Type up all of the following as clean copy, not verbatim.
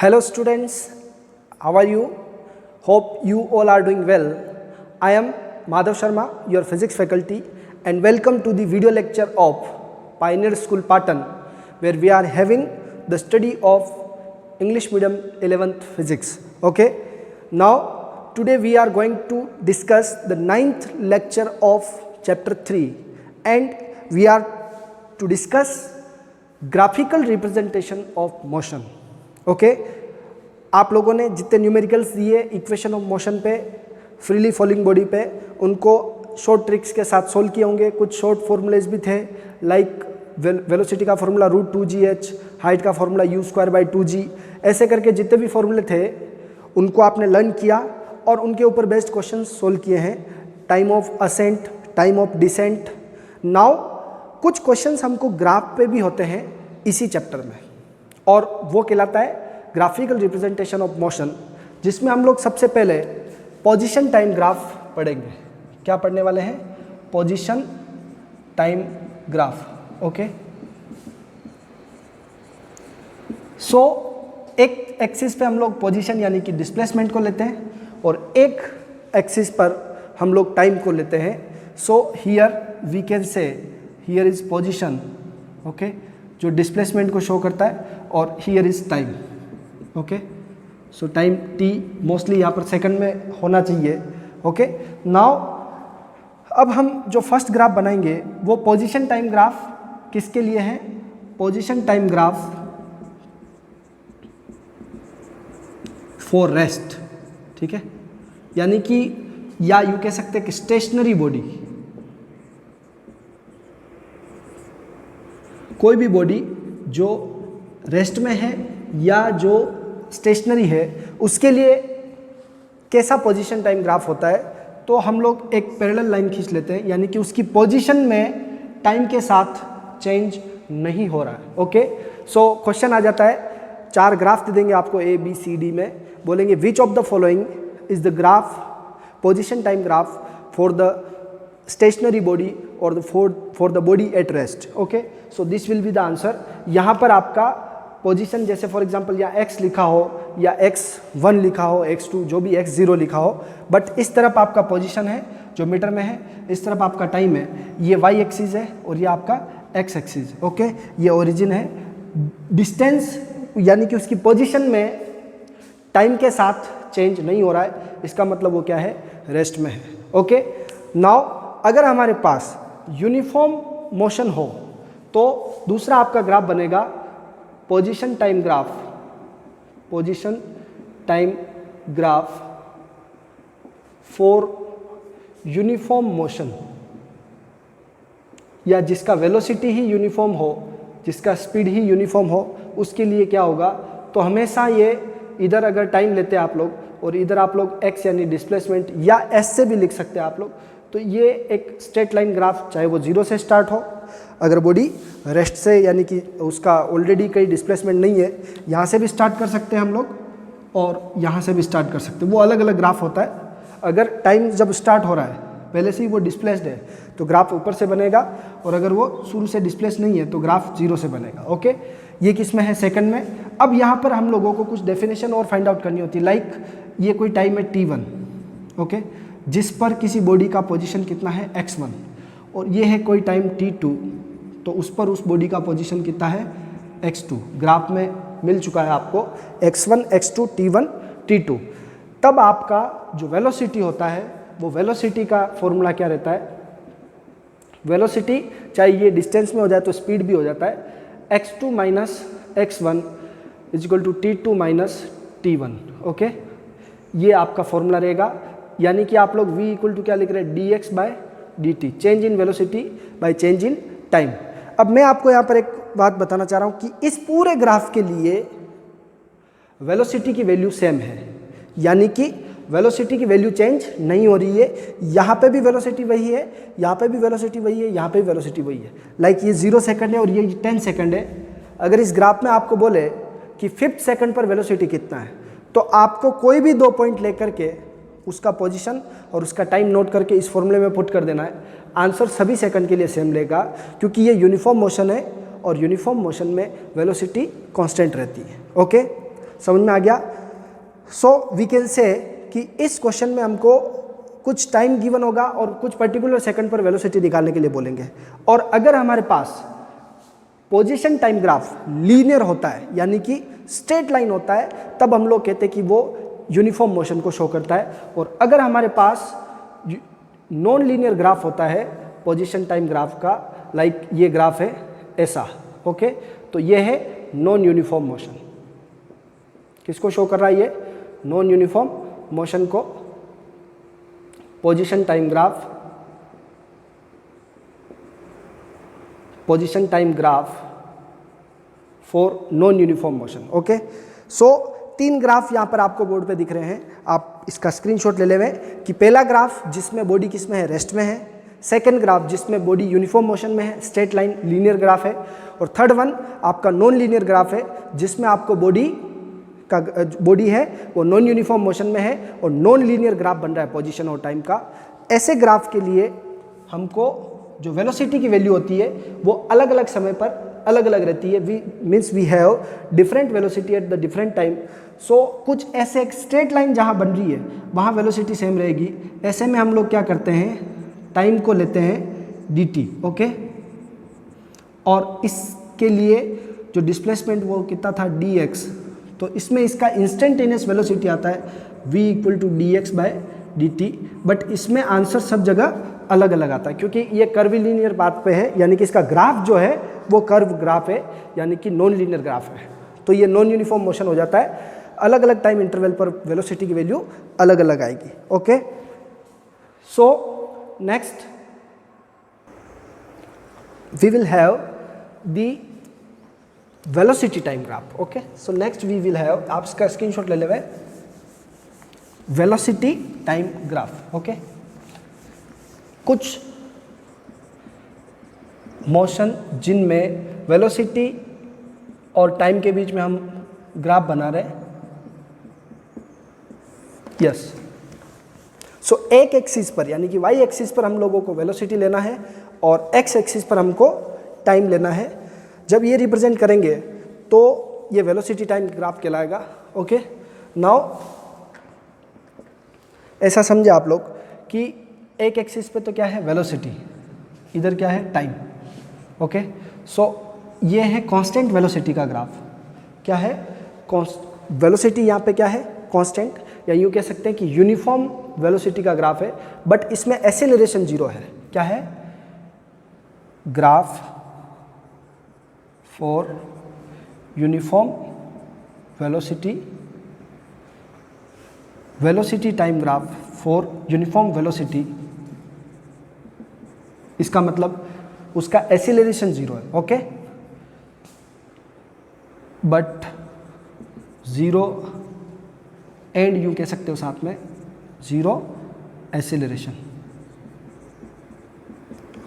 Hello students, how are you? Hope you all are doing well. I am Madhav Sharma, your physics faculty, and welcome to the video lecture of Pioneer School Patan, where we are having the study of English medium 11th physics. Okay, now today we are going to discuss the 9th lecture of chapter 3, and we are to discuss graphical representation of motion. Okay आप लोगों ने जितने numericals दिए equation of motion पे, freely falling body पे, उनको short tricks के साथ सोल्व किए होंगे. कुछ शॉर्ट फॉर्मूलेज भी थे, लाइक वेलोसिटी का फॉर्मूला √2gh, हाइट का फॉर्मूला u²/2g. ऐसे करके जितने भी फॉर्मूले थे उनको आपने लर्न किया और उनके ऊपर बेस्ड क्वेश्चन सोल्व किए हैं. Time of ascent, time of descent. Now कुछ क्वेश्चंस हमको ग्राफ पे भी होते हैं इसी चैप्टर में, और वो कहलाता है ग्राफिकल रिप्रेजेंटेशन ऑफ मोशन, जिसमें हम लोग सबसे पहले पोजीशन टाइम ग्राफ पढ़ेंगे. क्या पढ़ने वाले हैं? Position time graph. ओके, सो एक एक्सिस पे हम लोग पोजीशन यानी कि डिस्प्लेसमेंट को लेते हैं और एक एक्सिस पर हम लोग टाइम को लेते हैं. So here we can say here is position, okay, जो डिस्प्लेसमेंट को शो करता है, और here is time. Okay, so time t mostly यहाँ पर सेकंड में होना चाहिए. ओके, नाउ अब हम जो फर्स्ट ग्राफ बनाएंगे वो पोजीशन टाइम ग्राफ किसके लिए है? Position time graph for rest. ठीक है, यानी कि या यूँ कह सकते हैं कि स्टेशनरी बॉडी, कोई भी बॉडी जो रेस्ट में है या जो स्टेशनरी है उसके लिए कैसा पोजीशन टाइम ग्राफ होता है. तो हम लोग एक पैरेलल लाइन खींच लेते हैं, यानी कि उसकी पोजीशन में टाइम के साथ चेंज नहीं हो रहा है. ओके, सो क्वेश्चन आ जाता है, 4 ग्राफ दे देंगे आपको A B C D में. बोलेंगे which of the following is the graph position time graph for the stationary body और for the body at rest. Okay, so this will be the answer. यहाँ पर आपका position जैसे for example या x लिखा हो या x1 लिखा हो, x2 जो भी x0 लिखा हो, बट इस तरफ आपका पोजीशन है जो मीटर में है, इस तरफ आपका टाइम है. ये y एक्सिस है और ये आपका x एक्सिस. ओके, ये ओरिजिन है. डिस्टेंस यानी कि उसकी पोजीशन में टाइम के साथ चेंज नहीं हो रहा है, इसका मतलब वो क्या है? रेस्ट में है. ओके, नाउ अगर हमारे पास यूनिफॉर्म मोशन हो तो दूसरा आपका ग्राफ बनेगा position time graph. Position time graph for uniform motion, या जिसका वेलोसिटी ही यूनिफॉर्म हो, जिसका स्पीड ही यूनिफॉर्म हो, उसके लिए क्या होगा? तो हमेशा ये इधर अगर टाइम लेते हैं आप लोग और इधर आप लोग x यानी डिस्प्लेसमेंट या s से भी लिख सकते हैं आप लोग, तो ये एक स्ट्रेट लाइन ग्राफ, चाहे वो 0 से स्टार्ट हो, अगर बॉडी रेस्ट से यानी कि उसका ऑलरेडी कहीं डिस्प्लेसमेंट नहीं है, यहाँ से भी स्टार्ट कर सकते हैं हम लोग और यहाँ से भी स्टार्ट कर सकते हैं. वो अलग अलग ग्राफ होता है. अगर टाइम जब स्टार्ट हो रहा है, पहले से ही वो डिस्प्लेस्ड है, तो ग्राफ ऊपर से बनेगा, और अगर वो शुरू से डिस्प्लेस नहीं है तो ग्राफ 0 से बनेगा. ओके, ये किस में है? सेकंड में. अब यहाँ पर हम लोगों को कुछ डेफिनेशन और फाइंड आउट करनी होती है, लाइक ये कोई टाइम है t1, ओके, जिस पर किसी बॉडी का पोजीशन कितना है? x1, और ये है कोई टाइम t2, तो उस पर उस बॉडी का पोजीशन कितना है? x2. ग्राफ में मिल चुका है आपको x1, x2, t1, t2. तब आपका जो वेलोसिटी होता है वो वेलोसिटी का फॉर्मूला क्या रहता है? वेलोसिटी चाहे ये डिस्टेंस में हो जाए तो स्पीड भी हो जाता है, x2 minus x1 is equal to t2 minus t1. Okay, ये आपका फॉर्मूला रहेगा. यानी कि आप लोग v इक्वल टू क्या लिख रहे हैं? dx/dt, change in velocity by change in time. अब मैं आपको यहाँ पर एक बात बताना चाह रहा हूँ कि इस पूरे ग्राफ के लिए वेलोसिटी की वैल्यू सेम है, यानी कि वेलोसिटी की वैल्यू चेंज नहीं हो रही है. यहाँ पे भी वेलोसिटी वही है, यहाँ पे भी वेलोसिटी वही है, यहाँ पे भी वेलोसिटी वही है. लाइक ये 0 सेकंड है और ये 10 सेकंड है. अगर इस ग्राफ में आपको बोले कि 5th सेकंड पर वेलोसिटी कितना है, तो आपको कोई भी 2 पॉइंट लेकर के उसका पोजीशन और उसका टाइम नोट करके इस फॉर्मूले में पुट कर देना है. आंसर सभी सेकंड के लिए सेम लेगा, क्योंकि ये यूनिफॉर्म मोशन है और यूनिफॉर्म मोशन में वेलोसिटी कांस्टेंट रहती है. ओके, समझ में आ गया? सो वी कैन से कि इस क्वेश्चन में हमको कुछ टाइम गिवन होगा और कुछ पर्टिकुलर सेकंड पर वेलोसिटी निकालने के लिए बोलेंगे, और अगर हमारे पास पोजीशन टाइम ग्राफ लीनियर होता है यानी कि स्ट्रेट लाइन होता है, तब हम लोग कहते हैं कि वो यूनिफॉर्म मोशन को शो करता है। और अगर हमारे पास नॉन लीनियर ग्राफ होता है पोजीशन टाइम ग्राफ का, लाइक ये ग्राफ है ऐसा, ओके, तो ये है नॉन यूनिफॉर्म मोशन। किसको शो कर रहा है ये? नॉन यूनिफॉर्म मोशन को। Position time graph, position time graph for non uniform motion. Okay, so 3 graph यहाँ पर आपको बोर्ड पे दिख रहे हैं, आप इसका स्क्रीनशॉट ले लेवे कि पहला ग्राफ जिसमें बॉडी किस में है? रेस्ट में है। सेकंड ग्राफ जिसमें बॉडी यूनिफॉर्म मोशन में है, स्ट्रेट लाइन लीनियर ग्राफ है। और थर्ड वन आपका नॉन लीनियर ग्राफ है जिसमें आपको बॉडी है वो नॉन यूनिफॉर्म मोशन में है और नॉन लीनियर ग्राफ बन रहा है पोजीशन और टाइम का। ऐसे ग्राफ के लिए हमको जो वेलोसिटी की वैल्यू होती है वो अलग अलग समय पर अलग अलग रहती है। We have different velocity at the different time. So कुछ ऐसे एक स्ट्रेट लाइन जहाँ बन रही है वहाँ वेलोसिटी सेम रहेगी। ऐसे में हम लोग क्या करते हैं, टाइम को लेते हैं dt, ओके, और इसके लिए जो डिस्प्लेसमेंट वो कितना था dx, तो इसमें इसका इंस्टेंटेनियस वेलोसिटी आता है v = dx/dt, बट इसमें आंसर सब जगह अलग अलग आता है क्योंकि ये कर्व लीनियर पाथ पे है, यानी कि इसका ग्राफ जो है वो कर्व ग्राफ है यानी कि नॉन लीनियर ग्राफ है। तो ये नॉन यूनिफॉर्म मोशन हो जाता है, अलग अलग टाइम इंटरवल पर वेलोसिटी की वैल्यू अलग अलग आएगी। Okay, so next we will have the velocity time graph. Okay, so next we will have, आप इसका स्क्रीनशॉट ले लेवे, वेलोसिटी टाइम ग्राफ। ओके, कुछ मोशन जिनमें वेलोसिटी और टाइम के बीच में हम ग्राफ बना रहे हैं। यस, सो एक एक्सिस पर यानी कि y एक्सिस पर हम लोगों को वेलोसिटी लेना है और x एक्सिस पर हमको टाइम लेना है। जब ये रिप्रेजेंट करेंगे तो ये वेलोसिटी टाइम ग्राफ कहलाएगा। ओके, नाउ ऐसा समझे आप लोग कि एक एक्सिस पे तो क्या है वेलोसिटी, इधर क्या है टाइम। ओके, सो ये है कांस्टेंट वेलोसिटी का ग्राफ। क्या है? वेलोसिटी यहाँ पे क्या है? कांस्टेंट, या यूँ कह सकते हैं कि यूनिफॉर्म वेलोसिटी का ग्राफ है, बट इसमें एक्सेलरेशन 0 है। क्या है? Graph for uniform velocity time graph for uniform velocity, इसका मतलब उसका एक्सेलरेशन 0 है। ओके, बट 0 एंड यूँ कह सकते हो साथ में 0 एक्सेलरेशन।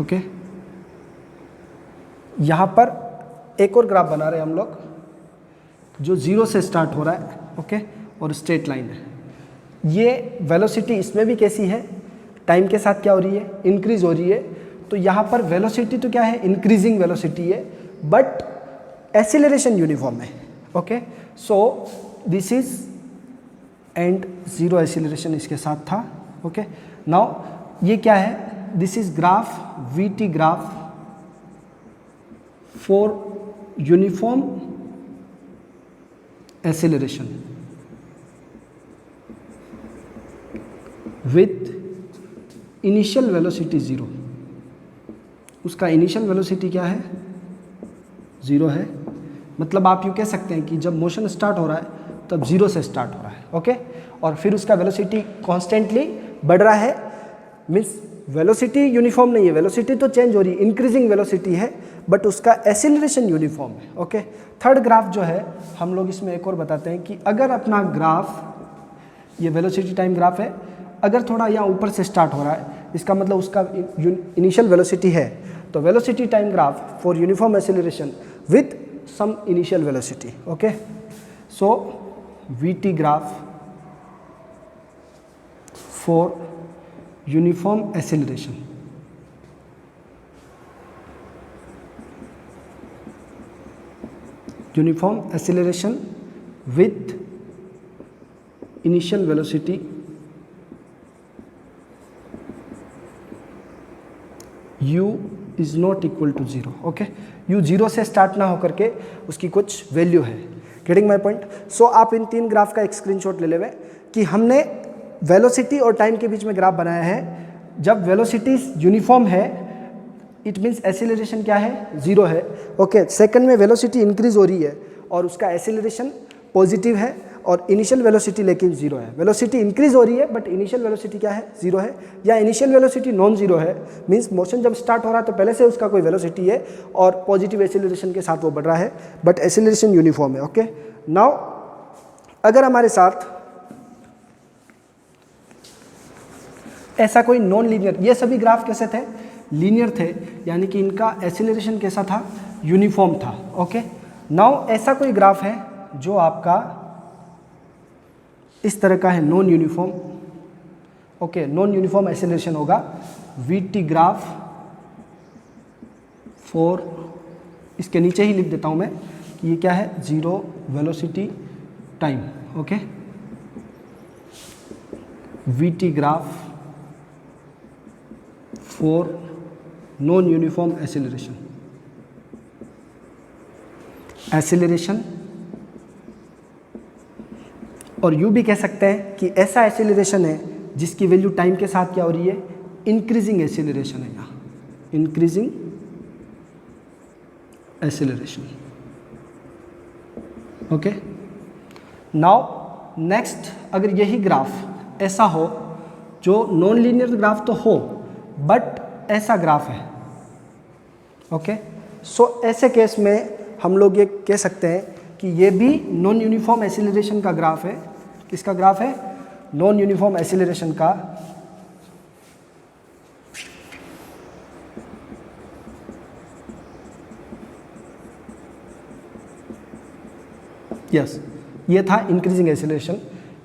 ओके, यहाँ पर एक और ग्राफ बना रहे हैं हम लोग जो 0 से स्टार्ट हो रहा है। ओके, और स्ट्रेट लाइन है। ये वेलोसिटी इसमें भी कैसी है? टाइम के साथ क्या हो रही है? इंक्रीज हो रही है। तो यहाँ पर वेलोसिटी तो क्या है? इंक्रीजिंग वेलोसिटी है, बट एक्सेलरेशन यूनिफॉर्म है। Okay, so this is and 0 acceleration इसके साथ था। ओके, नाउ ये क्या है? This is graph VT graph for uniform acceleration with initial velocity 0। उसका इनिशियल वेलोसिटी क्या है? 0 है। मतलब आप यूँ कह सकते हैं कि जब मोशन स्टार्ट हो रहा है तब 0 से स्टार्ट हो रहा है। ओके, और फिर उसका वेलोसिटी कॉन्स्टेंटली बढ़ रहा है। मीन्स वेलोसिटी यूनिफॉर्म नहीं है, वेलोसिटी तो चेंज हो रही है, इंक्रीजिंग वेलोसिटी है, बट उसका एक्सेलरेशन यूनिफॉर्म है। ओके, थर्ड ग्राफ जो है हम लोग इसमें एक और बताते हैं कि अगर अपना ग्राफ, ये वेलोसिटी टाइम ग्राफ है, अगर थोड़ा यहाँ ऊपर से स्टार्ट हो रहा है, इसका मतलब उसका इनिशियल वेलोसिटी है, तो velocity time graph for uniform acceleration with some initial velocity. Okay, so VT graph for uniform acceleration, with initial velocity u is not equal to 0. Okay, u 0 से स्टार्ट ना होकर के उसकी कुछ वैल्यू है. Getting my point? सो आप इन 3 graph का एक स्क्रीनशॉट ले लेवे कि हमने वेलोसिटी और टाइम के बीच में ग्राफ बनाया है. जब वेलोसिटी यूनिफॉर्म है इट मीन्स एसिलरेशन क्या है, 0 है. ओके, सेकंड में वेलोसिटी इंक्रीज हो रही है और उसका एसिलरेशन पॉजिटिव है और इनिशियल वेलोसिटी लेकिन 0 है. वेलोसिटी इंक्रीज हो रही है बट इनिशियल वेलोसिटी क्या है, 0 है. या इनिशियल वेलोसिटी नॉन जीरो है, मीन्स मोशन जब स्टार्ट हो रहा है तो पहले से उसका कोई वेलोसिटी है और पॉजिटिव एसिलरेशन के साथ वो बढ़ रहा है बट एसिलरेशन यूनिफॉर्म है. ओके, नाउ अगर हमारे साथ ऐसा कोई नॉन लीनियर, ये सभी ग्राफ कैसे थे, लीनियर थे, यानी कि इनका एसिलरेशन कैसा था, यूनिफॉर्म था. ओके, नाउ ऐसा कोई ग्राफ है जो आपका इस तरह का है, non uniform. Okay, non uniform acceleration होगा. वीटी ग्राफ फॉर, इसके नीचे ही लिख देता हूं मैं कि ये क्या है, 0 velocity time. Okay, VT graph for non uniform acceleration. Acceleration और यू भी कह सकते हैं कि ऐसा एसिलरेशन है जिसकी वैल्यू टाइम के साथ क्या हो रही है, इंक्रीजिंग एसिलरेशन है. यहाँ increasing acceleration. Okay, now next, अगर यही ग्राफ ऐसा हो जो नॉन लीनियर ग्राफ तो हो बट ऐसा ग्राफ है. ओके, सो ऐसे केस में हम लोग ये कह सकते हैं कि ये भी नॉन यूनिफॉर्म एसिलरेशन का ग्राफ है. किसका ग्राफ है, नॉन यूनिफॉर्म एसिलरेशन का. यस, ये था इंक्रीजिंग एसिलरेशन.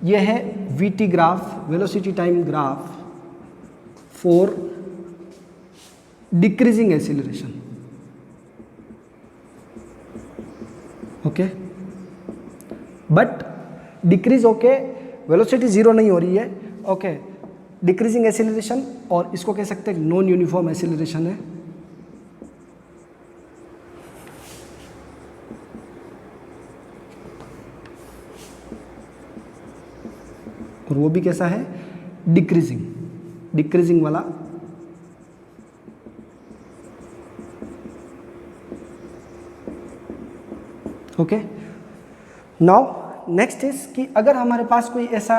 ये है VT graph, velocity time graph for decreasing acceleration. Okay, but decrease होके वेलोसिटी 0 नहीं हो रही है. ओके, डिक्रीजिंग एसिलरेशन, और इसको कह सकते हैं नॉन यूनिफॉर्म एसिलरेशन है. और वो भी कैसा है, डिक्रीजिंग, डिक्रीजिंग वाला. ओके, नाउ नेक्स्ट इज कि अगर हमारे पास कोई ऐसा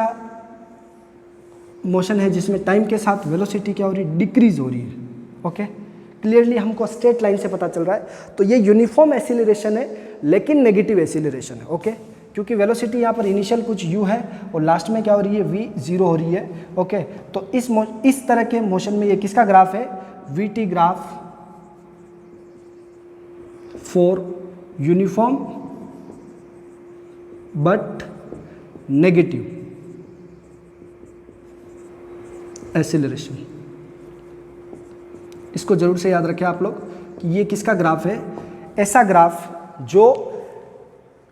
मोशन है जिसमें टाइम के साथ वेलोसिटी क्या हो रही है, डिक्रीज हो रही है. ओके, क्लियरली हमको स्ट्रेट लाइन से पता चल रहा है, तो ये यूनिफॉर्म एसिलरेशन है लेकिन नेगेटिव एसिलरेशन है. ओके, क्योंकि वेलोसिटी यहाँ पर इनिशियल कुछ u है और लास्ट में क्या हो रही है, v 0 हो रही है. ओके, तो इस तरह के मोशन में ये किसका ग्राफ है, VT graph for uniform but negative acceleration. इसको जरूर से याद रखें आप लोग कि ये किसका ग्राफ है, ऐसा ग्राफ जो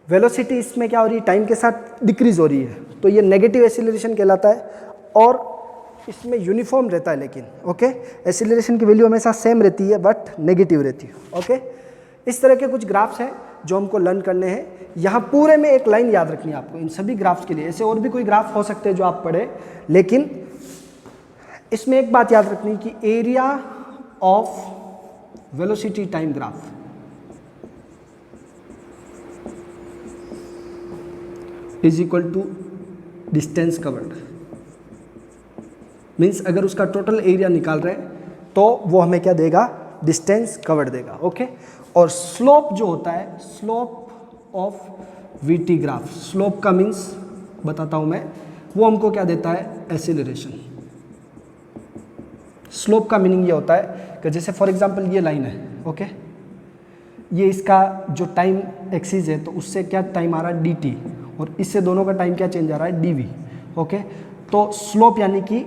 वेलोसिटी इसमें क्या हो रही है, टाइम के साथ डिक्रीज हो रही है, तो ये नेगेटिव एसिलरेशन कहलाता है. और इसमें यूनिफॉर्म रहता है लेकिन. ओके, एसिलरेशन की वैल्यू हमेशा सेम रहती है बट नेगेटिव रहती है. ओके, इस तरह के कुछ ग्राफ्स हैं जो हमको लर्न करने हैं. यहाँ पूरे में एक लाइन याद रखनी है आपको इन सभी ग्राफ्स के लिए. ऐसे और भी कोई ग्राफ हो सकते हैं जो आप पढ़े, लेकिन इसमें एक बात याद रखनी कि area of velocity time graph is equal to distance covered. Means अगर उसका टोटल एरिया निकाल रहे हैं तो वो हमें क्या देगा, डिस्टेंस कवर्ड देगा. ओके, और स्लोप जो होता है, slope of VT graph, slope का मीन्स बताता हूं मैं, वो हमको क्या देता है, एसिलरेशन. स्लोप का मीनिंग ये होता है कि जैसे फॉर एग्जांपल ये लाइन है. ओके, ये इसका जो टाइम एक्सिस है तो उससे क्या टाइम आ रहा है, dt, और इससे दोनों का टाइम क्या चेंज आ रहा है, dv. ओके, तो स्लोप यानी कि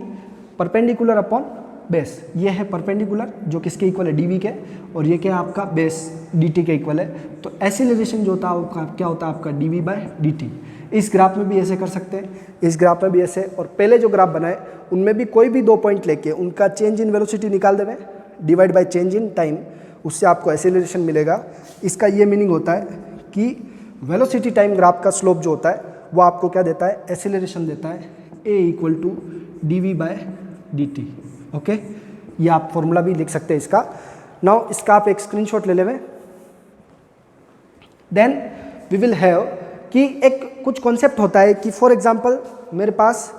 परपेंडिकुलर अपॉन बेस, ये है परपेंडिकुलर जो किसके इक्वल है, dv के, और ये क्या है आपका बेस dt के इक्वल है। तो एसिलरेशन जो होता है आपका क्या होता है आपका dv/dt। इस ग्राफ में भी ऐसे कर सकते हैं, इस ग्राफ में भी ऐसे, और पहले जो ग्राफ बनाए उनमें भी कोई भी 2 पॉइंट लेके उनका चेंज इन वेलोसिटी निकाल देवे, divide by change in time, उससे आपको एसिलरेशन मिलेगा। इसका ये मीनिंग होता है कि वेलोसिटी टाइम ग्राफ का स्लोप जो होता है वो आपको क्या देता है, एसिलरेशन देता है, a = dv/dt। ओके, ये आप फॉर्मूला भी लिख सकते हैं इसका। नाउ इसका आप एक स्क्रीनशॉट ले लेवे। देन वी विल हैव कि एक कुछ कॉन्सेप्ट होता है कि फॉर एग्जांपल मेरे पास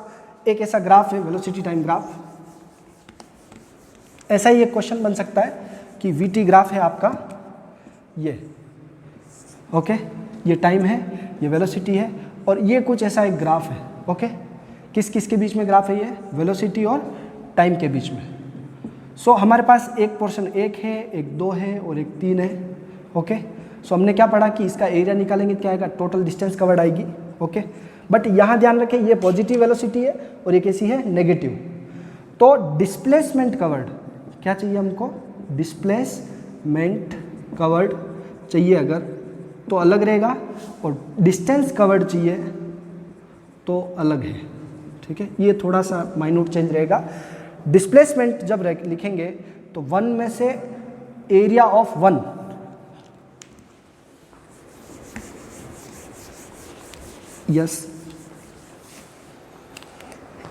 एक ऐसा ग्राफ है, वेलोसिटी टाइम ग्राफ। ऐसा ही एक क्वेश्चन बन सकता है कि वीटी ग्राफ है आपका ये, ओके, ये टाइम है, ये वेलोसिटी है, और ये कुछ ऐसा एक ग्राफ है। ओके, किस किस के बीच में ग्राफ है ये, वेलोसिटी और टाइम के बीच में। सो हमारे पास एक पोर्शन 1 है, एक 2 है और एक 3 है। ओके, सो हमने क्या पढ़ा कि इसका एरिया निकालेंगे क्या आएगा, टोटल डिस्टेंस कवर्ड आएगी। ओके, बट यहाँ ध्यान रखें ये पॉजिटिव वेलोसिटी है और ये कैसी है, नेगेटिव। तो डिस्प्लेसमेंट कवर्ड क्या चाहिए हमको, डिस्प्लेसमेंट कवर्ड चाहिए अगर तो अलग रहेगा, और डिस्टेंस कवर्ड चाहिए तो अलग है। ठीक है, ये थोड़ा सा माइन्यूट चेंज रहेगा। डिस्प्लेसमेंट जब लिखेंगे तो 1 में से area of 1, yes,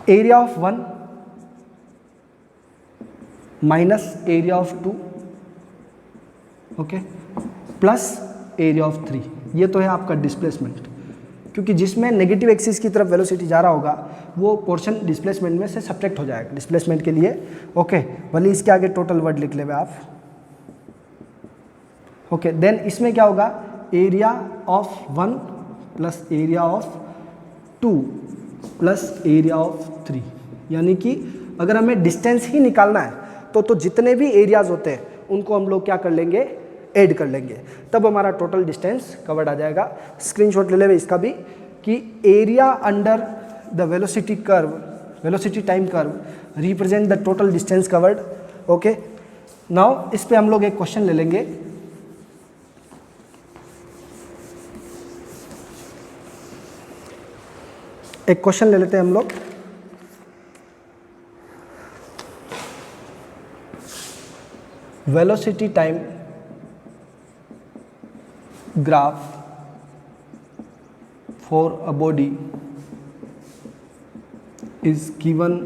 area of 1 minus area of 2, okay, plus area of 3, ये तो है आपका डिस्प्लेसमेंट। क्योंकि जिसमें नेगेटिव एक्सिस की तरफ वेलोसिटी जा रहा होगा वो पोर्शन डिस्प्लेसमेंट में से सब्ट्रैक्ट हो जाएगा डिस्प्लेसमेंट के लिए। ओके, भले इसके आगे टोटल वर्ड लिख लेवे आप। ओके, देन इसमें क्या होगा, area of 1 plus area of 2 plus area of 3, यानी कि अगर हमें डिस्टेंस ही निकालना है तो जितने भी एरियाज होते हैं उनको हम लोग क्या कर लेंगे, ऐड कर लेंगे, तब हमारा टोटल डिस्टेंस कवर्ड आ जाएगा। स्क्रीनशॉट ले लेवे इसका भी कि area under the velocity curve, velocity time curve represent the total distance covered. Okay, now इस पे हम लोग एक क्वेश्चन ले लेंगे। एक क्वेश्चन ले लेते हैं हम लोग। Velocity time graph for a body is given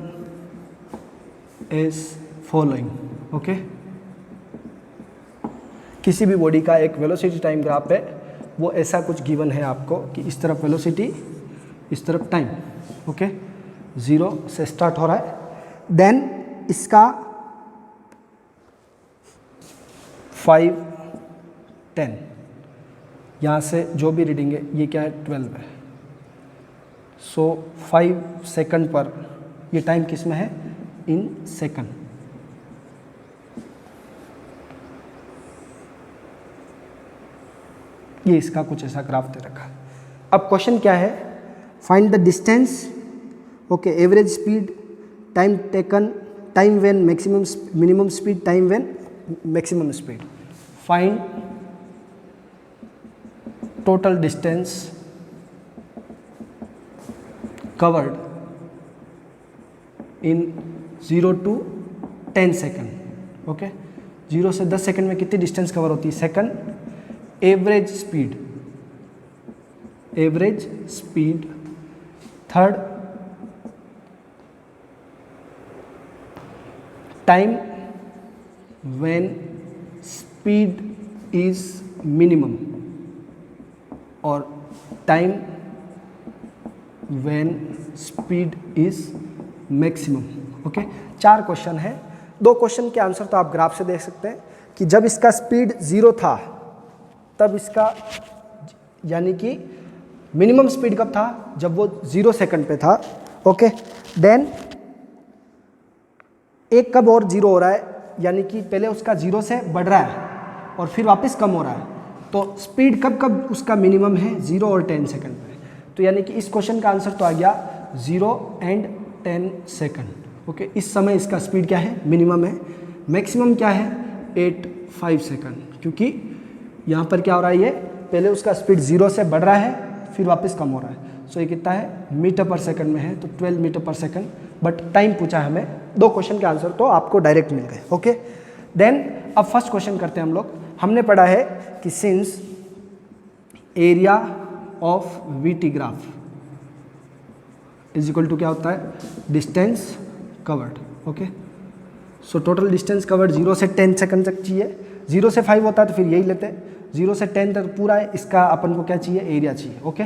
as following। Okay, किसी भी बॉडी का एक वेलोसिटी टाइम ग्राफ है, वो ऐसा कुछ गिवन है आपको कि इस तरफ वेलोसिटी, इस तरफ टाइम। ओके, 0 से स्टार्ट हो रहा है, देन इसका 5, 10, यहाँ से जो भी रीडिंग है ये क्या है, 12 है। सो 5 सेकंड पर, ये टाइम किस में है, इन सेकंड। ये इसका कुछ ऐसा ग्राफ दे रखा है। अब क्वेश्चन क्या है, find the distance, okay, average speed, time taken, time when maximum, minimum speed, time when maximum speed, find total distance covered in 0 to 10 second. Okay, 0 से 10 सेकंड में कितनी डिस्टेंस कवर होती है, second. Average speed, average speed, third time when speed is minimum, और time when speed is maximum. Okay, 4 question है। 2 question के answer तो आप ग्राफ से देख सकते हैं कि जब इसका स्पीड 0 था तब इसका, यानी कि मिनिमम स्पीड कब था, जब वो 0 सेकंड पे था। ओके, देन एक कब और 0 हो रहा है, यानी कि पहले उसका 0 से बढ़ रहा है और फिर वापस कम हो रहा है, तो स्पीड कब कब उसका मिनिमम है, 0 और 10 सेकंड में। तो यानी कि इस क्वेश्चन का आंसर तो आ गया 0 and 10 सेकंड। ओके, इस समय इसका स्पीड क्या है, मिनिमम है। मैक्सिमम क्या है, 8-5 सेकंड, क्योंकि यहाँ पर क्या हो रहा है, ये पहले उसका स्पीड 0 से बढ़ रहा है फिर वापस कम हो रहा है। सो ये कितना है, मीटर पर सेकंड में है, तो 12 metre per second. But time पूछा है हमें, 2 क्वेश्चन के आंसर तो आपको डायरेक्ट मिल गए। ओके, देन अब फर्स्ट क्वेश्चन करते हैं हम लोग। हमने पढ़ा है कि since area of VT graph is equal to क्या होता है, distance covered. Okay, so total distance covered 0 से 10 सेकंड तक चाहिए। 0 से 5 होता है तो फिर यही लेते हैं, 0 से 10 तक पूरा है, इसका अपन को क्या चाहिए, एरिया चाहिए। ओके,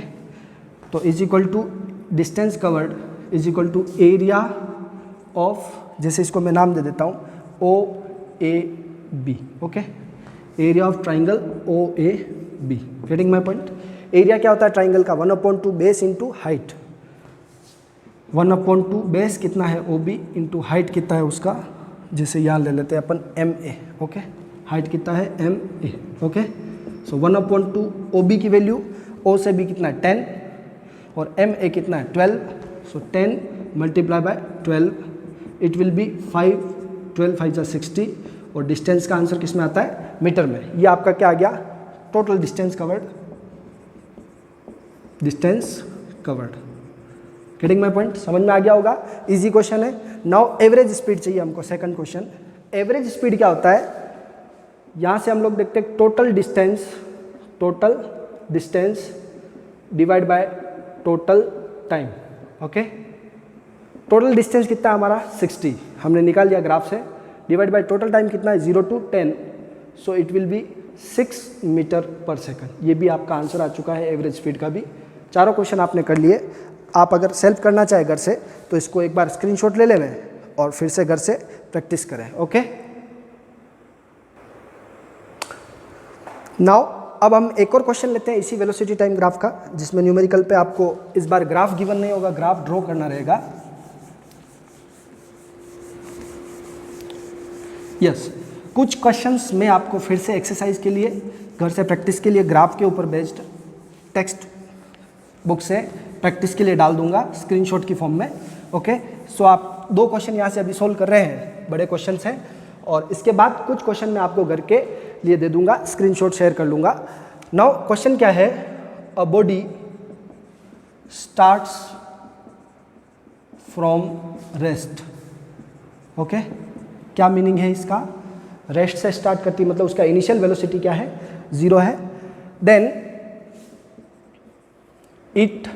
तो is equal to distance covered is equal to area of, जैसे इसको मैं नाम दे देता हूँ OAB। Okay, area of triangle OAB। Getting my point. Area क्या होता है ट्राइंगल का, 1/2 बेस इंटू हाइट। 1/2 बेस कितना है OB इंटू हाइट कितना है उसका, जैसे यहाँ ले लेते हैं अपन MA। ओके, हाइट कितना है MA। ओके, सो 1/2 OB की वैल्यू O से B कितना है 10 और MA कितना है 12। सो 10 multiply by 12 it will B 5, 12 5 जा 60 और डिस्टेंस का आंसर किस में आता है, मीटर में। ये आपका क्या आ गया, total distance covered, distance covered. Getting my point, समझ में आ गया होगा, इजी क्वेश्चन है। नाउ एवरेज स्पीड चाहिए हमको, सेकंड क्वेश्चन। एवरेज स्पीड क्या होता है, यहाँ से हम लोग देखते हैं total distance divide by total time. Okay, total distance कितना है हमारा 60, हमने निकाल लिया ग्राफ से, डिवाइड बाय टोटल टाइम कितना है 0 to 10, so it will be 6 metre per second. ये भी आपका आंसर आ चुका है एवरेज स्पीड का भी। चारों क्वेश्चन आपने कर लिए। आप अगर सेल्फ करना चाहे घर से तो इसको एक बार स्क्रीनशॉट ले लें और फिर से घर से प्रैक्टिस करें। ओके, नाउ अब हम एक और क्वेश्चन लेते हैं इसी वेलोसिटी टाइम ग्राफ का, जिसमें न्यूमेरिकल पे आपको इस बार ग्राफ गिवन नहीं होगा, ग्राफ ड्रॉ करना रहेगा। यस, कुछ क्वेश्चंस मैं आपको फिर से एक्सरसाइज के लिए, घर से प्रैक्टिस के लिए ग्राफ के ऊपर बेस्ड टेक्स्ट बुक से प्रैक्टिस के लिए डाल दूंगा स्क्रीनशॉट की फॉर्म में। ओके, सो आप 2 क्वेश्चन यहाँ से अभी सोल्व कर रहे हैं, बड़े क्वेश्चन हैं, और इसके बाद कुछ क्वेश्चन मैं आपको घर के लिए दे दूंगा, स्क्रीनशॉट शेयर कर लूँगा। नाउ क्वेश्चन क्या है, a body starts from rest. Okay, क्या मीनिंग है इसका, रेस्ट से स्टार्ट करती है, मतलब उसका इनिशियल वेलोसिटी क्या है, 0 है। Then it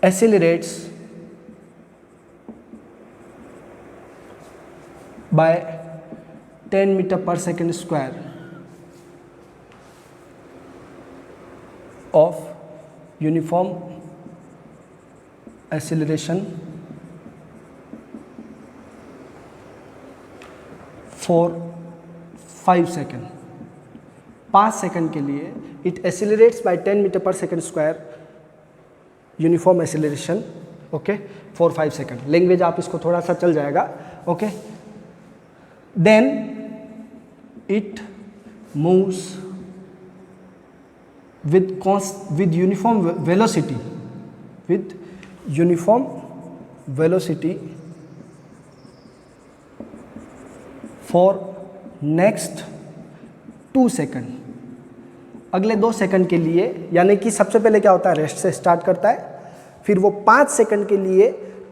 accelerates by 10 meter per second square of uniform acceleration for 5 second. 5 second के लिए it accelerates by 10 metre per second square uniform acceleration. Okay, for 5 second. Language आप इसको थोड़ा सा चल जाएगा। Okay, then it moves with uniform velocity for next 2 second. अगले 2 second के लिए, यानी कि सबसे पहले क्या होता है, रेस्ट से स्टार्ट करता है, फिर वो 5 सेकंड के लिए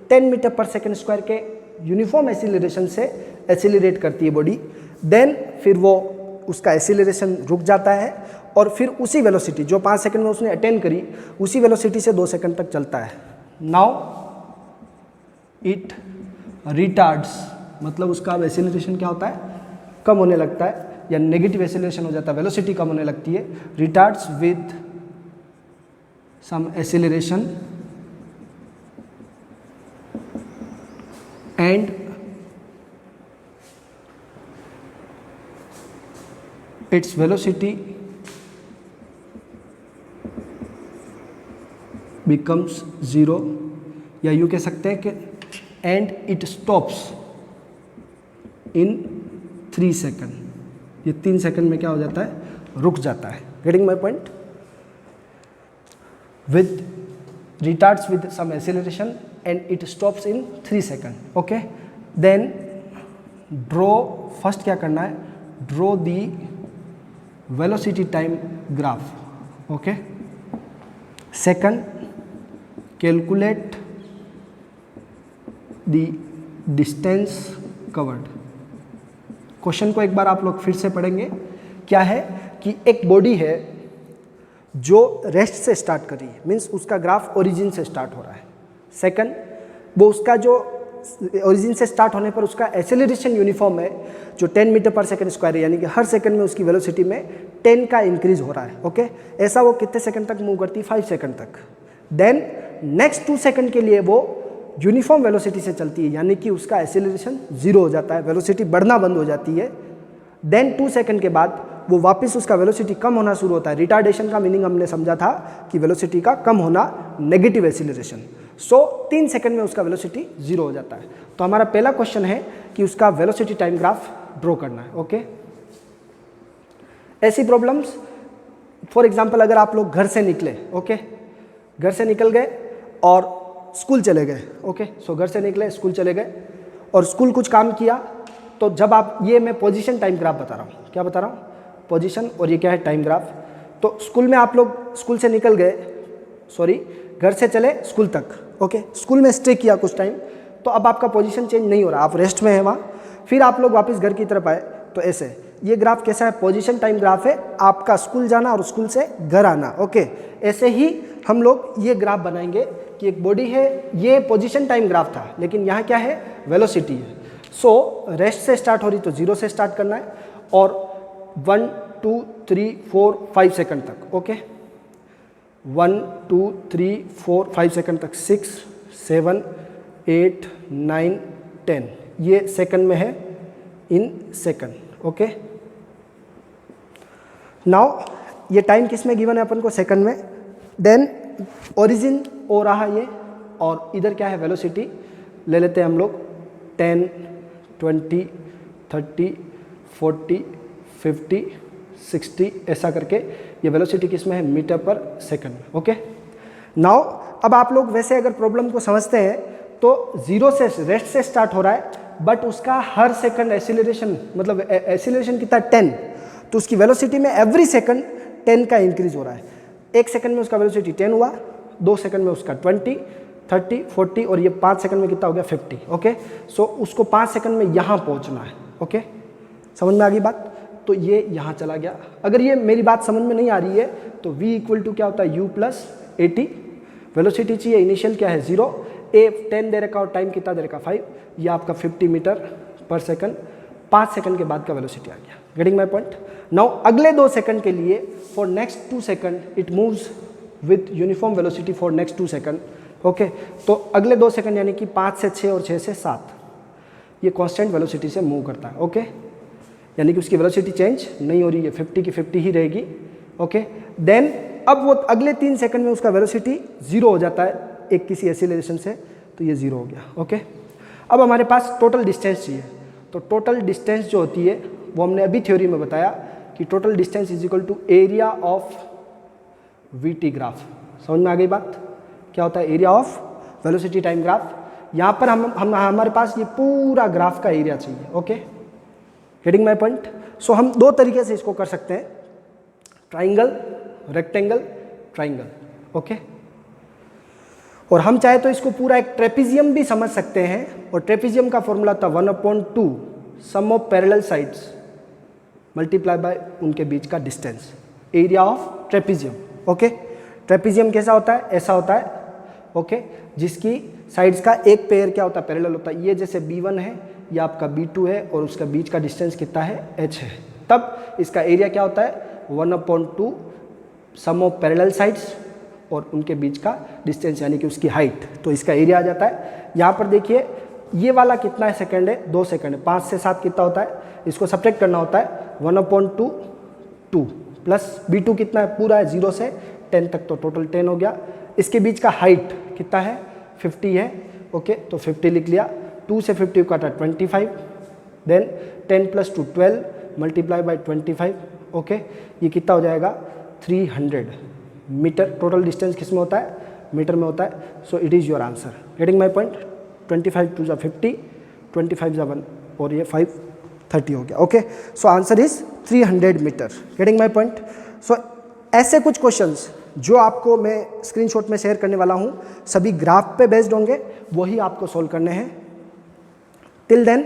10 मीटर पर सेकंड स्क्वायर के यूनिफॉर्म एक्सीलरेशन से एक्सीलरेट करती है बॉडी। देन फिर वो उसका एक्सीलरेशन रुक जाता है और फिर उसी वेलोसिटी जो 5 सेकंड में उसने अटेन करी, उसी वेलोसिटी से 2 सेकंड तक चलता है। नाउ इट रिटार्ड्स, मतलब उसका एक्सीलरेशन क्या होता है, कम होने लगता है, या नेगेटिव एक्सीलरेशन हो जाता है, वेलोसिटी कम होने लगती है। Retards with some acceleration and its velocity becomes 0, या यूँ कह सकते हैं कि and it stops in 3 second. ये 3 सेकंड में क्या हो जाता है, रुक जाता है। Getting my point. With retards with some acceleration and it stops in 3 seconds. Okay, then draw, first क्या करना है, draw the velocity time graph. Okay, second calculate the distance covered. Question को एक बार आप लोग फिर से पढ़ेंगे. क्या है कि एक बॉडी है जो रेस्ट से स्टार्ट कर रही है, मीन्स उसका ग्राफ ओरिजिन से स्टार्ट हो रहा है. सेकंड, वो उसका जो ओरिजिन से स्टार्ट होने पर उसका एक्सेलरेशन यूनिफॉर्म है जो 10 मीटर पर सेकंड स्क्वायर है, यानी कि हर सेकंड में उसकी वेलोसिटी में 10 का इंक्रीज हो रहा है. ओके, ऐसा वो कितने सेकंड तक मूव करती है, 5 सेकंड तक. देन नेक्स्ट 2 सेकंड के लिए वो यूनिफॉर्म वेलोसिटी से चलती है, यानी कि उसका एक्सेलरेशन 0 हो जाता है, वेलोसिटी बढ़ना बंद हो जाती है. देन 2 सेकंड के बाद वो वापस उसका वेलोसिटी कम होना शुरू होता है. रिटार्डेशन का मीनिंग हमने समझा था कि वेलोसिटी का कम होना, नेगेटिव एक्सीलरेशन. सो 3 सेकंड में उसका वेलोसिटी 0 हो जाता है. तो हमारा पहला क्वेश्चन है कि उसका वेलोसिटी टाइम ग्राफ ड्रॉ करना है. ओके, ऐसी प्रॉब्लम्स, फॉर एग्जांपल अगर आप लोग घर से निकले, ओके, घर से निकल गए और स्कूल चले गए. ओके, सो घर से निकले, स्कूल चले गए और स्कूल कुछ काम किया, तो जब आप, ये मैं पोजीशन टाइम ग्राफ बता रहा हूँ. क्या बता रहा हूँ, पोजीशन, और ये क्या है, टाइम ग्राफ. तो स्कूल में आप लोग स्कूल से निकल गए, सॉरी, घर से चले स्कूल तक. ओके, स्कूल में स्टे किया कुछ टाइम, तो अब आपका पोजीशन चेंज नहीं हो रहा, आप रेस्ट में है वहाँ. फिर आप लोग वापस घर की तरफ आए, तो ऐसे ये ग्राफ कैसा है, पोजीशन टाइम ग्राफ है, आपका स्कूल जाना और स्कूल से घर आना. ओके, ऐसे ही हम लोग ये ग्राफ बनाएंगे कि एक बॉडी है, ये पोजीशन टाइम ग्राफ था, लेकिन यहाँ क्या है, वेलोसिटी है. सो रेस्ट से स्टार्ट हो रही तो 0 से स्टार्ट करना है और 1 2 3 4 5 सेकंड तक. ओके, 1 2 3 4 5 सेकंड तक, 6 7 8 9 10, ये सेकंड में है, इन सेकंड. ओके, नाउ ये टाइम किस में गिवन है अपन को, सेकंड में. देन ओरिजिन हो रहा ये, और इधर क्या है, वेलोसिटी ले लेते हैं हम लोग, 10 20 30 40 50 60, ऐसा करके ये वेलोसिटी किस में है, मीटर पर सेकंड में. ओके, नाउ अब आप लोग वैसे अगर प्रॉब्लम को समझते हैं तो 0 से रेस्ट से स्टार्ट हो रहा है, बट उसका हर सेकंड एक्सीलरेशन, मतलब एक्सीलरेशन कितना, 10, तो उसकी वेलोसिटी में एवरी सेकंड 10 का इंक्रीज हो रहा है. 1 सेकंड में उसका वेलोसिटी 10 हुआ, 2 सेकंड में उसका 20 30 40, और ये 5 सेकंड में कितना हो गया, 50. ओके, सो उसको 5 सेकंड में यहाँ पहुँचना है. ओके, समझ में आ गई बात. तो ये यहाँ चला गया. अगर ये मेरी बात समझ में नहीं आ रही है तो v इक्वल टू क्या होता है, u प्लस 80. वेलोसिटी चाहिए, इनिशियल क्या है, 0, a 10 दे रखा और टाइम कितना दे रखा, 5, ये आपका 50 मीटर पर सेकंड. 5 सेकंड के बाद का वेलोसिटी आ गया. Getting my point. नाउ अगले 2 सेकंड के लिए, for next 2 second it moves with uniform velocity for next 2 second. Okay, तो अगले 2 सेकंड यानी कि 5 से 6 और 6 से 7, ये कांस्टेंट वेलोसिटी से मूव करता है. ओके, यानी कि उसकी वेलोसिटी चेंज नहीं हो रही है, 50 की 50 ही रहेगी. ओके, देन अब वो अगले 3 सेकंड में उसका वेलोसिटी 0 हो जाता है एक किसी एक्सीलरेशन से, तो ये 0 हो गया. ओके, अब हमारे पास टोटल डिस्टेंस चाहिए. तो टोटल डिस्टेंस जो होती है वो हमने अभी थ्योरी में बताया कि total distance is equal to area of VT graph. समझ में आ गई बात, क्या होता है, area of velocity time graph. यहाँ पर हम हमारे पास ये पूरा ग्राफ का एरिया चाहिए. Okay, getting my point. So हम 2 तरीके से इसको कर सकते हैं, ट्राइंगल, रेक्टेंगल, ट्राइंगल. ओके, और हम चाहे तो इसको पूरा एक ट्रेपीजियम भी समझ सकते हैं, और ट्रेपीजियम का फॉर्मूला था 1/2 sum of parallel sides multiply by उनके बीच का distance, area of trapezium. Okay, trapezium कैसा होता है, ऐसा होता है. ओके, जिसकी साइड्स का एक पेयर क्या होता है, पैरेलल होता है. ये जैसे B1 है, ये आपका B2 है, और उसका बीच का डिस्टेंस कितना है, h है. तब इसका एरिया क्या होता है, 1/2 सम ऑफ पैरेलल साइड्स और उनके बीच का डिस्टेंस, यानी कि उसकी हाइट. तो इसका एरिया आ जाता है. यहाँ पर देखिए ये वाला कितना है, सेकंड है, 2 सेकंड है. 5 से 7 कितना होता है, इसको सब्ट्रैक्ट करना होता है. 1/2 2 प्लस B2 कितना है, पूरा है 0 से 10 तक, तो टोटल 10 हो गया. इसके बीच का हाइट कितना है, 50 है. ओके, तो 50 लिख लिया. 2 से 50 काटा 25, देन 10 + 2 12 मल्टीप्लाई बाई 25. ओके, ये कितना हो जाएगा, 300 मीटर. टोटल डिस्टेंस किस में होता है, मीटर में होता है. So it is your answer. Getting my point. 25 2 50, 25 1 और ये 5 30 हो गया. Okay, so answer is 300 metre. Getting my point. So ऐसे कुछ क्वेश्चंस जो आपको मैं स्क्रीनशॉट में शेयर करने वाला हूँ सभी ग्राफ पे बेस्ड होंगे, वही आपको सोल्व करने हैं. टिल देन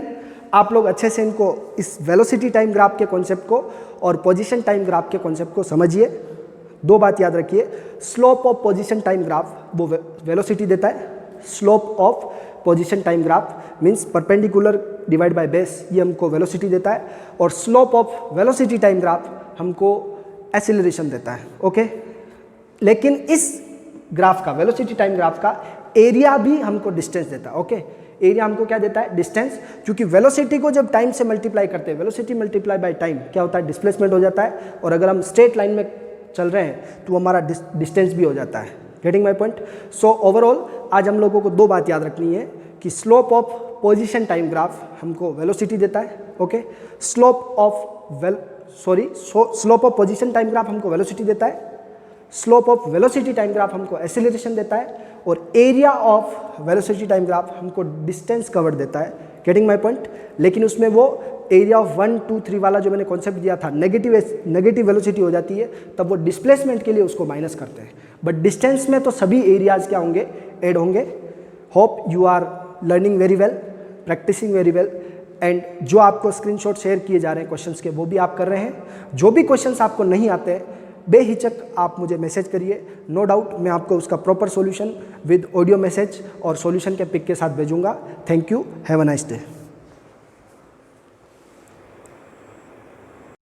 आप लोग अच्छे से इनको, इस वेलोसिटी टाइम ग्राफ के कॉन्सेप्ट को और पोजीशन टाइम ग्राफ के कॉन्सेप्ट को समझिए. दो बात याद रखिए, slope of position time graph वो वेलोसिटी देता है. Slope of position time graph means perpendicular divide by base, ये हमको वेलोसिटी देता है. और slope of velocity time graph हमको एक्सीलरेशन देता है. ओके, लेकिन इस ग्राफ का, वेलोसिटी टाइम ग्राफ का एरिया भी हमको डिस्टेंस देता है. ओके, एरिया हमको क्या देता है? डिस्टेंस. क्योंकि वेलोसिटी को जब टाइम से मल्टीप्लाई करते हैं, वेलोसिटी मल्टीप्लाई बाय टाइम क्या होता है? डिस्प्लेसमेंट हो जाता है. और अगर हम स्ट्रेट लाइन में चल रहे हैं तो हमारा डिस्टेंस भी हो जाता है. Getting my point. So overall आज हम लोगों को दो बात याद रखनी है कि slope of position time graph हमको वेलोसिटी देता है. Okay, slope of position time graph हमको वेलोसिटी देता है. Slope of velocity time graph हमको एक्सीलरेशन देता है. और area of velocity time graph हमको डिस्टेंस कवर देता है. Getting my point. लेकिन उसमें वो एरिया ऑफ 1 2 3 वाला जो मैंने कॉन्सेप्ट दिया था, नेगेटिव वेलोसिटी हो जाती है, तब वो डिस्प्लेसमेंट के लिए उसको माइनस करते हैं. बट डिस्टेंस में तो सभी एरियाज क्या होंगे? ऐड होंगे. Hope you are learning very well, practising very well. And जो आपको स्क्रीनशॉट शेयर किए जा रहे हैं क्वेश्चंस के, वो भी आप कर रहे हैं. जो भी क्वेश्चंस आपको नहीं आते हैं, बेहिचक आप मुझे मैसेज करिए. नो डाउट मैं आपको उसका proper solution with audio message और सॉल्यूशन के पिक के साथ भेजूंगा. Thank you. Have a nice day.